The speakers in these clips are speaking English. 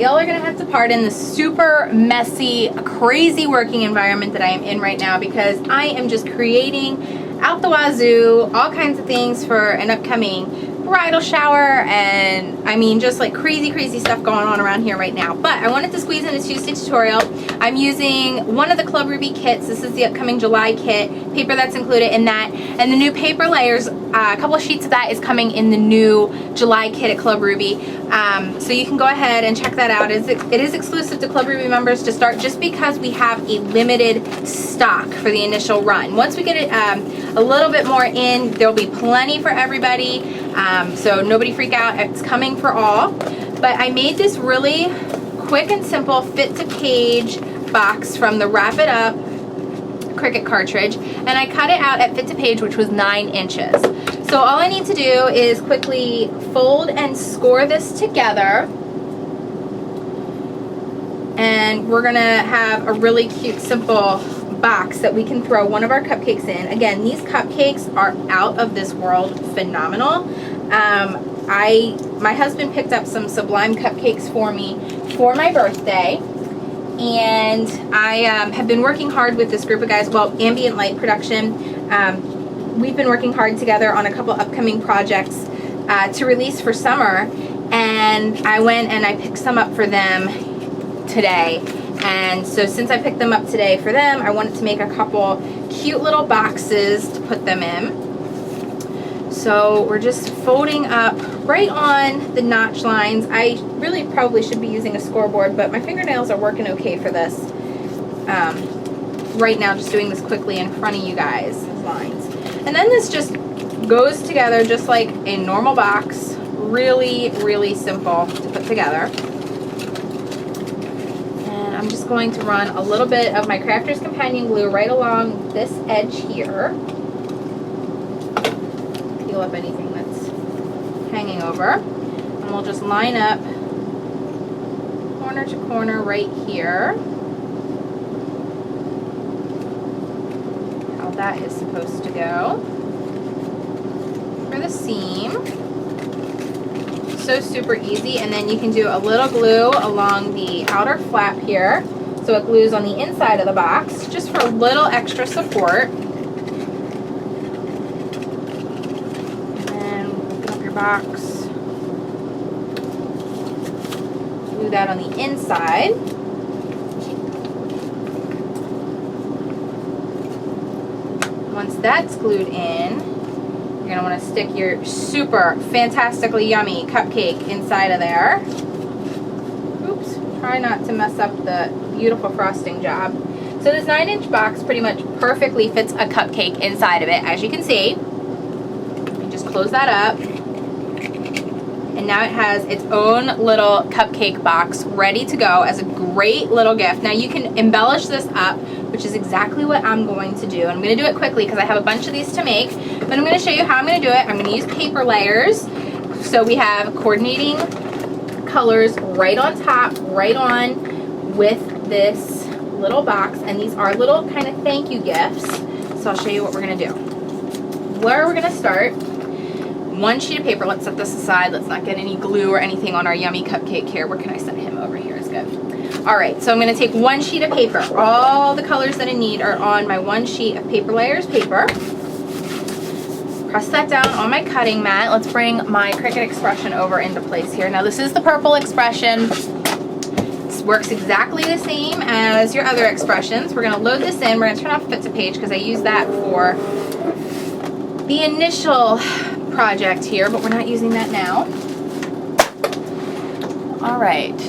y'all are gonna have to pardon the super messy, crazy working environment that I am in right now, because I am just creating out the wazoo all kinds of things for an upcoming bridal shower, and I mean just like crazy stuff going on around here right now. But I wanted to squeeze in a Tuesday tutorial. I'm using one of the Club Ruby kits. This is the upcoming July kit, paper that's included in that, and the new paper Layerz, a couple of sheets of that is coming in the new July kit at Club Ruby. So you can go ahead and check that out. It is exclusive to Club Ruby members to start, just because we have a limited stock for the initial run. Once we get it a little bit more in, there'll be plenty for everybody. So nobody freak out, it's coming for all. But I made this really quick and simple fit to page box from the Wrap It Up Cricut cartridge, and I cut it out at fit to page, which was 9 inches. So all I need to do is quickly fold and score this together, and we're gonna have a really cute simple box that we can throw one of our cupcakes in. Again, these cupcakes are out of this world phenomenal. My husband picked up some Sublime cupcakes for me for my birthday, and I have been working hard with this group of guys, well, Ambient Light Production. We've been working hard together on a couple upcoming projects to release for summer, and I went and I picked some up for them today. And so since I picked them up today for them, I wanted to make a couple cute little boxes to put them in. So we're just folding up right on the notch lines. I really probably should be using a scoreboard, but my fingernails are working okay for this. Right now, just doing this quickly in front of you guys, these lines. And then this just goes together just like a normal box. Really simple to put together. I'm just going to run a little bit of my Crafter's Companion glue right along this edge here. Peel up anything that's hanging over. And we'll just line up corner to corner right here. How that is supposed to go. For the seam. So super easy, and then you can do a little glue along the outer flap here so it glues on the inside of the box just for a little extra support. And open up your box, glue that on the inside. Once that's glued in, you're going to want to stick your super fantastically yummy cupcake inside of there. Oops, try not to mess up the beautiful frosting job. So this 9-inch box pretty much perfectly fits a cupcake inside of it, as you can see. You just close that up. And now it has its own little cupcake box ready to go as a great little gift. Now you can embellish this up, which is exactly what I'm going to do. I'm going to do it quickly because I have a bunch of these to make, but I'm going to show you how I'm going to do it. I'm going to use paper Layerz. So we have coordinating colors right on top, right on with this little box, and these are little kind of thank you gifts. So I'll show you what we're going to do. Where we're going to start, one sheet of paper. Let's set this aside. Let's not get any glue or anything on our yummy cupcake here. Where can I set him? Over here is good. All right, so I'm going to take one sheet of paper. All the colors that I need are on my one sheet of paper Layerz paper. Press that down on my cutting mat. Let's bring my Cricut Expression over into place here. Now this is the purple Expression. This works exactly the same as your other expressions. We're going to load this in. We're going to turn off fit to page because I use that for the initial project here, but we're not using that now. All right.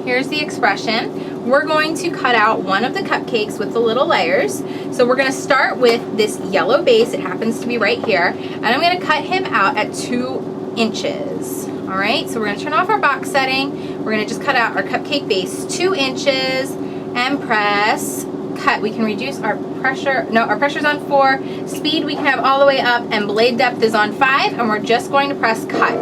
Here's the Expression. We're going to cut out one of the cupcakes with the little layers. So we're going to start with this yellow base. It happens to be right here. And I'm going to cut him out at 2 inches. All right, so we're going to turn off our box setting. We're going to just cut out our cupcake base 2 inches and press cut. We can reduce our pressure. No, our pressure's on 4. Speed we can have all the way up, and blade depth is on 5. And we're just going to press cut.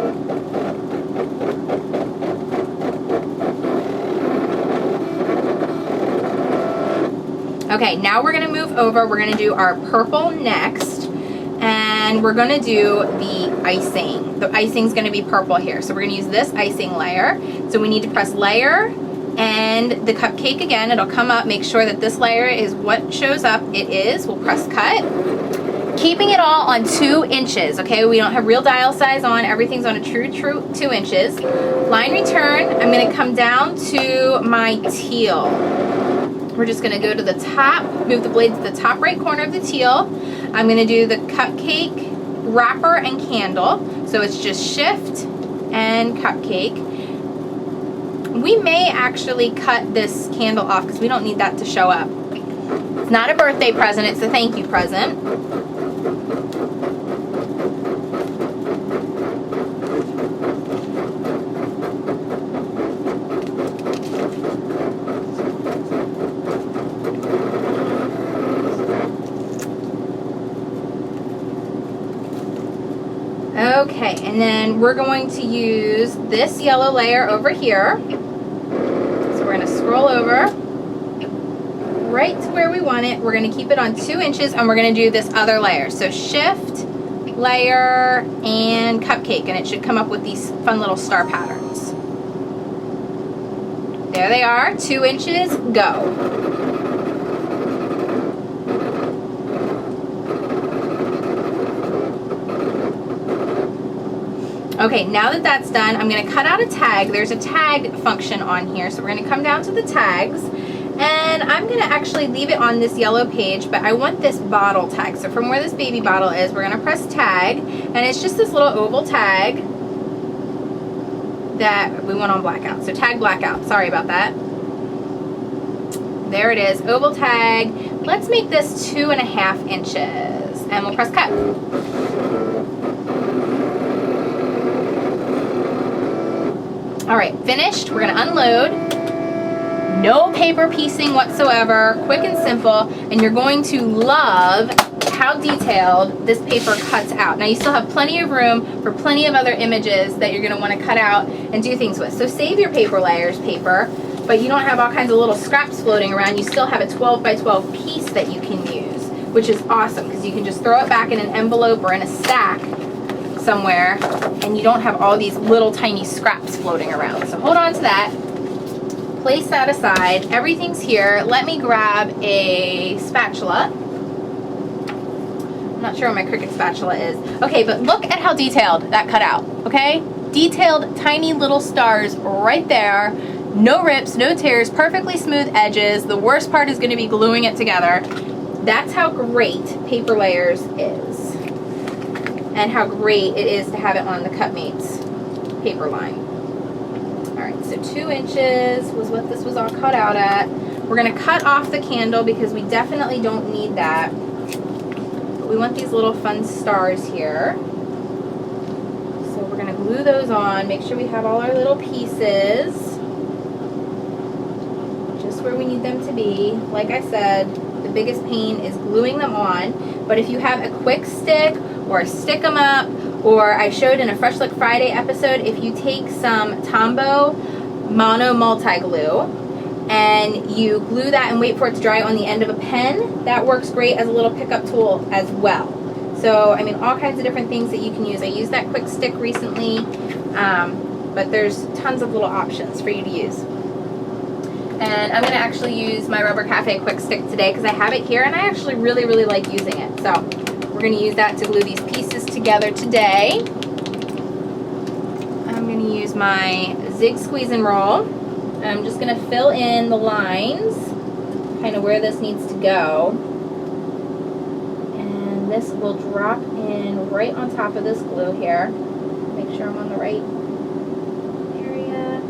Okay, now we're going to move over. We're going to do our purple next. And we're gonna do the icing. The icing's gonna be purple here. So we're gonna use this icing layer. So we need to press layer and the cupcake again. It'll come up, make sure that this layer is what shows up. It is, we'll press cut. Keeping it all on 2 inches, okay? We don't have real dial size on, everything's on a true 2 inches. Line return, I'm gonna come down to my teal. We're just gonna go to the top, move the blade to the top right corner of the teal. I'm gonna do the cupcake, wrapper, and candle. So it's just shift and cupcake. We may actually cut this candle off because we don't need that to show up. It's not a birthday present, it's a thank you present. Okay, and then we're going to use this yellow layer over here. So we're gonna scroll over right to where we want it. We're gonna keep it on 2 inches and we're gonna do this other layer. So shift, layer, and cupcake, and it should come up with these fun little star patterns. There they are, 2 inches, go. Okay, now that that's done, I'm gonna cut out a tag. There's a tag function on here, so we're gonna come down to the tags, and I'm gonna actually leave it on this yellow page, but I want this bottle tag. So from where this baby bottle is, we're gonna press tag, and it's just this little oval tag that we want on blackout. So tag blackout, sorry about that. There it is, oval tag. Let's make this 2.5 inches, and we'll press cut. All right, finished. We're gonna unload. No paper piecing whatsoever, quick and simple, and you're going to love how detailed this paper cuts out. Now you still have plenty of room for plenty of other images that you're gonna wanna cut out and do things with. So save your paper Layerz paper, but you don't have all kinds of little scraps floating around. You still have a 12 by 12 piece that you can use, which is awesome because you can just throw it back in an envelope or in a stack somewhere, and you don't have all these little tiny scraps floating around. So hold on to that, place that aside. Everything's here. Let me grab a spatula. I'm not sure where my Cricut spatula is. Okay, but look at how detailed that cut out, okay? Detailed tiny little stars right there. No rips, no tears, perfectly smooth edges. The worst part is gonna be gluing it together. That's how great paper Layerz is, and how great it is to have it on the Cupmates paper line. All right, so 2 inches was what this was all cut out at. We're gonna cut off the candle because we definitely don't need that. But we want these little fun stars here. So we're gonna glue those on, make sure we have all our little pieces just where we need them to be. Like I said, the biggest pain is gluing them on, but if you have a quick stick or a stick 'em up, or I showed in a Fresh Look Friday episode, if you take some Tombow Mono Multi-Glue and you glue that and wait for it to dry on the end of a pen, that works great as a little pickup tool as well. So, I mean, all kinds of different things that you can use. I used that quick stick recently, but there's tons of little options for you to use. And I'm gonna actually use my Rubber Cafe quick stick today because I have it here and I actually really, really like using it. So we're gonna use that to glue these pieces together today. I'm gonna use my Zig Squeeze and Roll. I'm just gonna fill in the lines, kind of where this needs to go. And this will drop in right on top of this glue here. Make sure I'm on the right area,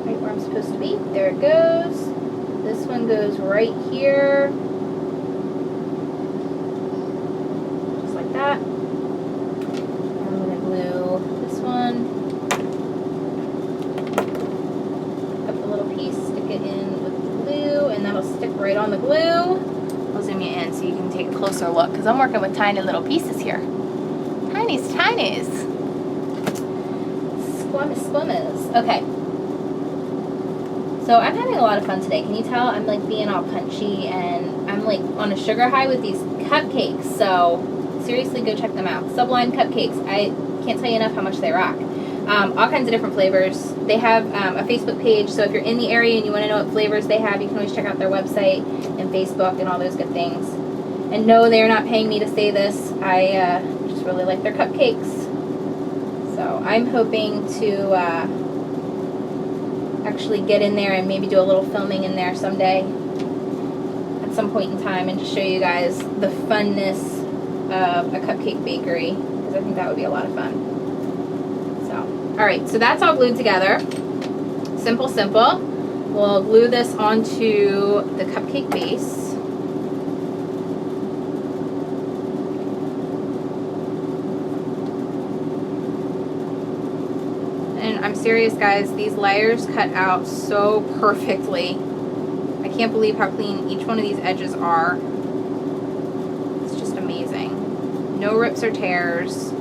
right where I'm supposed to be. There it goes. This one goes right here. Just like that. I'm gonna glue this one. Stick right on the glue. I'll zoom you in so you can take a closer look because I'm working with tiny little pieces here. Tinies, tinies. Squammies. Okay. So I'm having a lot of fun today. Can you tell I'm like being all punchy and I'm like on a sugar high with these cupcakes. So seriously, go check them out. Sublime Cupcakes. I can't tell you enough how much they rock. All kinds of different flavors. They have a Facebook page, so if you're in the area and you want to know what flavors they have, you can always check out their website and Facebook and all those good things. And no, they're not paying me to say this. I just really like their cupcakes. So I'm hoping to actually get in there and maybe do a little filming in there someday at some point in time and just show you guys the funness of a cupcake bakery, because I think that would be a lot of fun. Alright, so that's all glued together. Simple, simple. We'll glue this onto the cupcake base. And I'm serious, guys, these layers cut out so perfectly. I can't believe how clean each one of these edges are. It's just amazing. No rips or tears.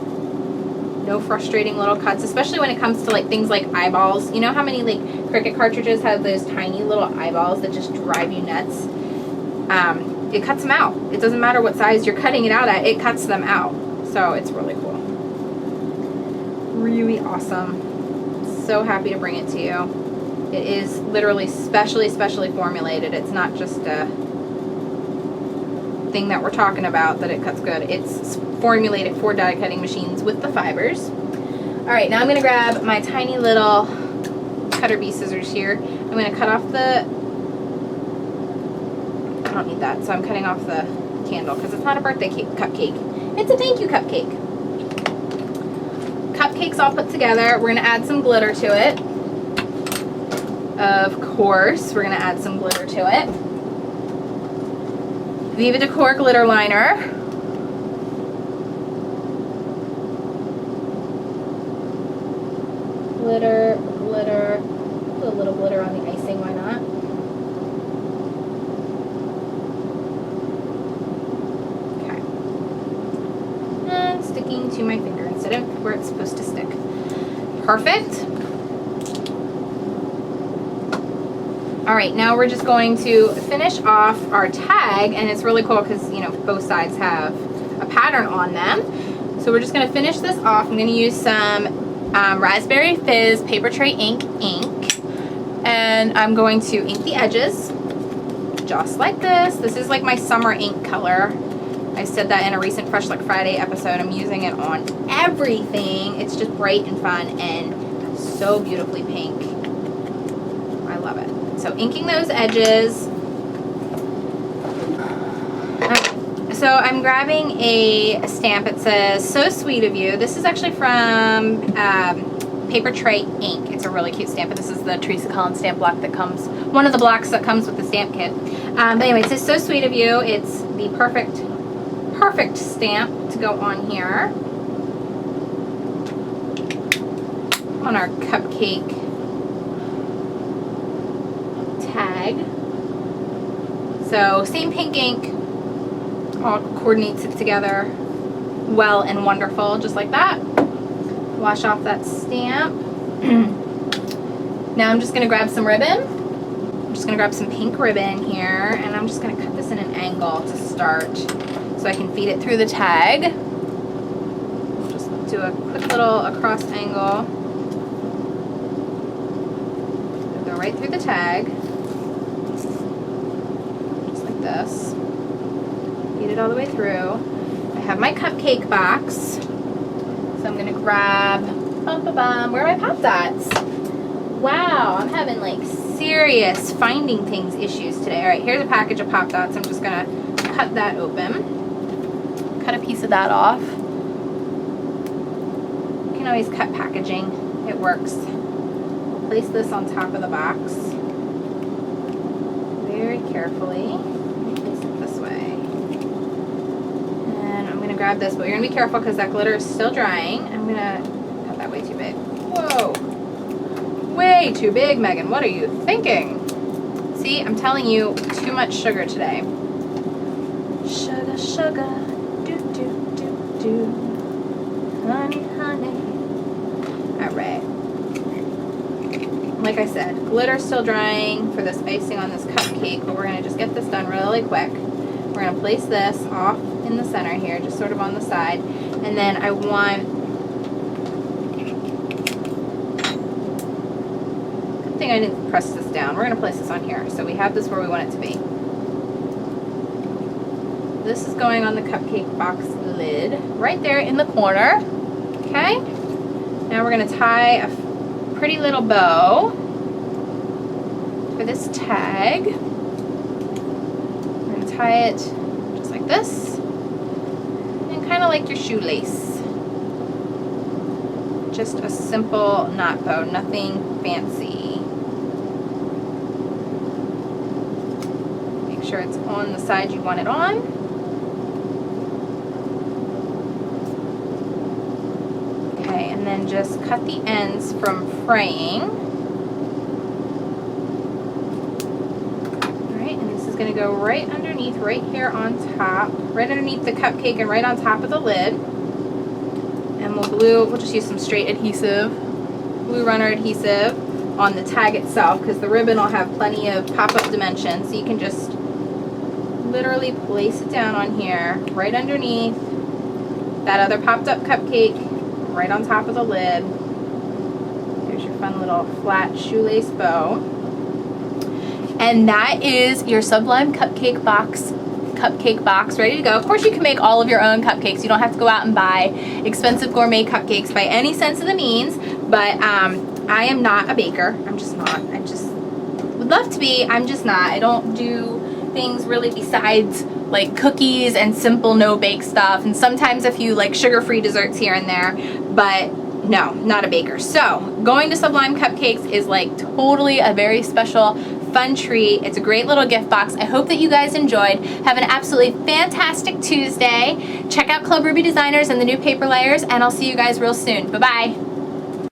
No frustrating little cuts, especially when it comes to like things like eyeballs. You know how many like Cricut cartridges have those tiny little eyeballs that just drive you nuts? It cuts them out. It doesn't matter what size you're cutting it out at, it cuts them out. So it's really cool. Really awesome. So happy to bring it to you. It is literally specially formulated. It's not just a thing that we're talking about that it cuts good. It's formulated for die cutting machines with the fibers. Alright, now I'm going to grab my tiny little cutter bee scissors here. I'm going to cut off the, I don't need that, so I'm cutting off the candle because it's not a birthday cupcake. It's a thank you cupcake. Cupcakes all put together. We're going to add some glitter to it. Of course, we're going to add some glitter to it. Viva Decor glitter liner. Glitter, glitter, put a little glitter on the icing, why not? Okay. And sticking to my finger instead of where it's supposed to stick. Perfect. Alright, now we're just going to finish off our tag, and it's really cool because, you know, both sides have a pattern on them. So we're just going to finish this off. I'm going to use some Raspberry Fizz Paper Tray ink, and I'm going to ink the edges just like this. This is like my summer ink color. I said that in a recent Fresh Like Friday episode. I'm using it on everything. It's just bright and fun and so beautifully pink. I love it. So inking those edges. So I'm grabbing a stamp. It says, "So sweet of you." This is actually from Paper Tray Ink. It's a really cute stamp. And this is the Teresa Collins stamp block that comes, one of the blocks that comes with the stamp kit. But anyway, it says, "So sweet of you." It's the perfect stamp to go on here. On our cupcake tag. So same pink ink, all coordinates it together well and wonderful, just like that. Wash off that stamp. Now I'm just going to grab some ribbon. I'm just going to grab some pink ribbon here, and I'm just going to cut this in an angle to start so I can feed it through the tag. Just do a quick little across angle. Go right through the tag. This. Feed it all the way through. I have my cupcake box. So I'm going to grab, where are my Pop Dots? Wow, I'm having like serious finding things issues today. Alright, here's a package of Pop Dots. I'm just going to cut that open. Cut a piece of that off. You can always cut packaging. It works. We'll place this on top of the box. Very carefully. Grab this, but you're gonna be careful because that glitter is still drying. I'm gonna cut that way too big. Whoa, way too big, Megan. What are you thinking? See, I'm telling you, too much sugar today. Sugar, sugar, do do do do, honey, honey. All right. Like I said, glitter's still drying for this icing on this cupcake, but we're gonna just get this done really quick. We're going to place this off in the center here, just sort of on the side. And then I want, good thing I didn't press this down. We're going to place this on here. So we have this where we want it to be. This is going on the cupcake box lid, right there in the corner. Okay? Now we're going to tie a pretty little bow for this tag. We're going to tie it just like this, and kind of like your shoelace. Just a simple knot bow, nothing fancy. Make sure it's on the side you want it on. Okay, and then just cut the ends from fraying. Alright, and this is going to go right underneath, right here on top, right underneath the cupcake and right on top of the lid. And we'll just use some straight adhesive, glue runner adhesive on the tag itself, because the ribbon will have plenty of pop-up dimensions. So you can just literally place it down on here, right underneath that other popped up cupcake, right on top of the lid. There's your fun little flat shoelace bow. And that is your Sublime cupcake box ready to go. Of course, you can make all of your own cupcakes. You don't have to go out and buy expensive gourmet cupcakes by any sense of the means, but I am not a baker. I'm just not. I just would love to be. I'm just not. I don't do things really besides like cookies and simple no-bake stuff, and sometimes a few like sugar-free desserts here and there, but no, not a baker. So going to Sublime Cupcakes is like totally a very special, fun treat. It's a great little gift box. I hope that you guys enjoyed. Have an absolutely fantastic Tuesday. Check out Club Ruby Designers and the new paper layers, and I'll see you guys real soon. Bye-bye.